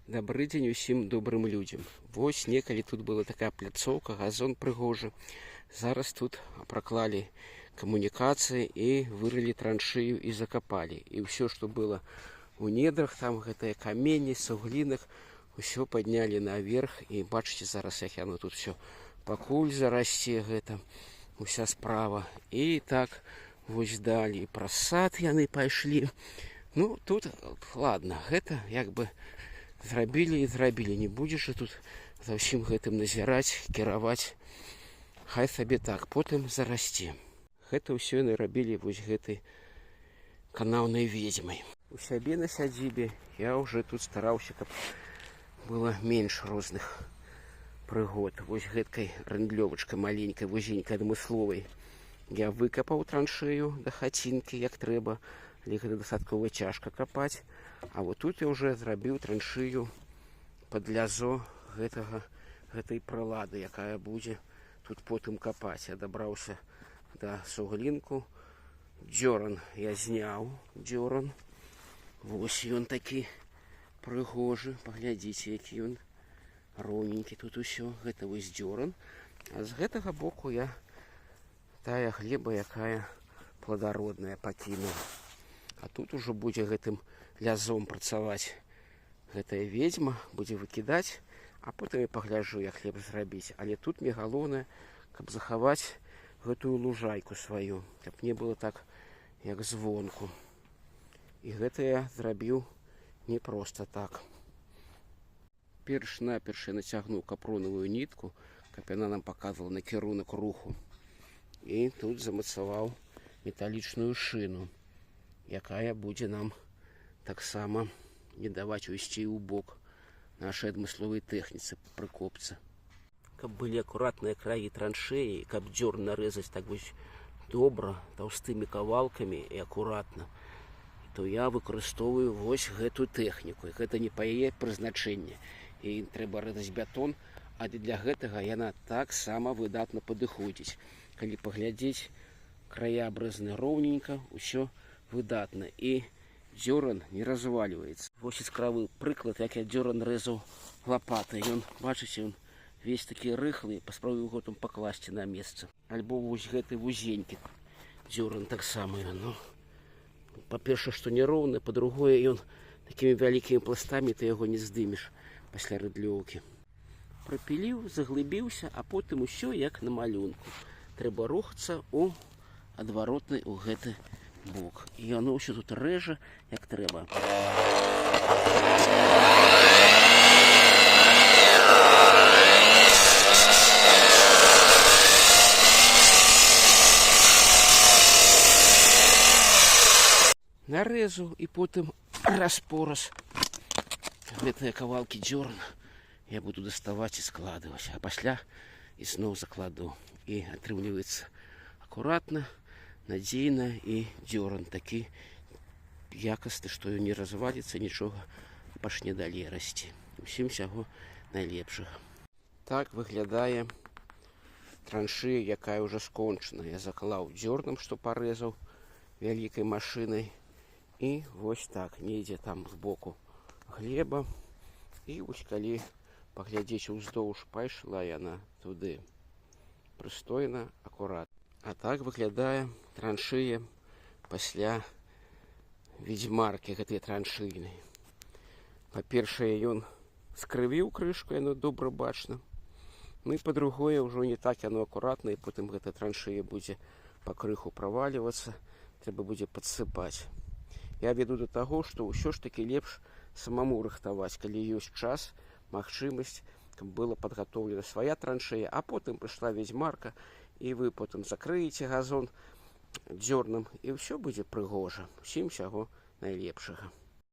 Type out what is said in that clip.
Добрый дзень усім добрым людзям. Вось некалі тут была такая пляцоўка, газон прыгожы. Зараз тут праклалі камунікацыі і вырылі траншею і закапалі. І ўсё, што было у недрах, там гэтыя камені, суглінах, усё паднялі наверх. І бачыце зараз, як яно тут все пакуль зарасце, гэта уся справа. І так вось далі праз сад яны пайшлі. Ну, тут, ладно, гэта як бы зрабілі і зрабілі. Не будзеш тут за ўсім гэтым назіраць, кіраваць. Хай сабе так, потым зарасце. Гэта ўсё яны рабілі вось гэтай канаўнай ведзьмай. У сябе на сядзібе я ўжо тут стараўся, каб было менш розных прыгод. Вось гэткай рэндлёвачкай маленькай, вузенькай, адмысловай я выкапаў траншею да хацінкі, як трэба. Але гэта дастаткова цяжка капаць. А вот тут я уже зрабіў траншею пад лязо гэтай прылады, якая будзе тут потым капаць. Я дабраўся да суглінку. Дзёран я зняў. Дзёран. Вось ён такі прыгожы. Паглядзіце, які ён роўненькі тут усё. Гэта вось дзёран. А з гэтага боку я тая глеба, якая плодародная, пакінуў. А тут ужо будзе гэтым лязом працаваць гэтая ведзьма, будзе выкідаць, а потым я пагляджу, як хлеб зрабіць. Але тут мне галоўнае, каб захаваць гэтую лужайку сваю, каб не было так, як звонку. І гэта я зрабіў не проста так. Перш-наперш я нацягнуў капронавую нітку, каб яна нам паказвала накірунак руху. І тут замацаваў металічную шыну, якая будзе нам таксама не даваць уйсці ў бок нашай адмысловай тэхніцы прыкопцы. Каб былі акуратныя краі траншеі, каб дзёрн нарэзаць так вось добра, таўстымі кавалкамі і акуратна, то я выкарыстоўваю вось гэту тэхніку. Гэта не па яе прызначэнне. І трэба рэзаць бетон, але для гэтага яна таксама выдатна падыходзіць. Калі паглядзець, края абрэзаны роўненька, усё выдатна. І дзёран не разваливаецца. Вось яскравы прыклад, як я дзёран рэзаў лапатай. Ён, бачыце, ён весь такі рыхлы, паспрабую яго там пакласці на месца. Альбо вось гэты вузенькі дзёран таксама. Ну, па-першае, што няроўны, па-другое, ён такімі вялікімі пластамі ты яго не здымеш пасля рыдлёўкі. Прапіліў, заглыбіўся, а потым усё як на малюнку. Трэба рухацца ў адваротны ў гэты бок. І яно ўсё тут рэжа, як трэба. Нарэзу і потым раз-пораз гэтыя кавалкі дзёрна я буду даставаць і складываць. А пасля ізноў закладу. І атрымліваецца акуратна, надзейна і дзёран такі якасны, што ён не разваліцца, нічога пачне далей расці. Усім усяго найлепшага. Так выглядае траншея, якая ўжо скончана. Я заклаў дзёрнам, што парэзаў вялікай машынай. І вось так, недзе там збоку глеба. І вось калі паглядзець уздоўж, пайшла яна туды. Прыстойна, акуратна. А так выглядае траншея пасля ведзьмаркі гэтай траншейнай. Па-першае, ён скрывіў крышку, яно добра бачна. Ну і па-другое, ўжо не так яно акуратна, і потым гэта траншея будзе пакрыху правалівацца, трэба будзе падсыпаць. Я веду да таго, што ўсё ж такі лепш самому рыхтаваць, калі ёсць час, магчымасць, каб была падгатоўлена свая траншея, а потым прыйшла ведзьмарка, і вы потым закрыеце газон дзёрнам, і ўсё будзе прыгожа. Усім усяго найлепшага.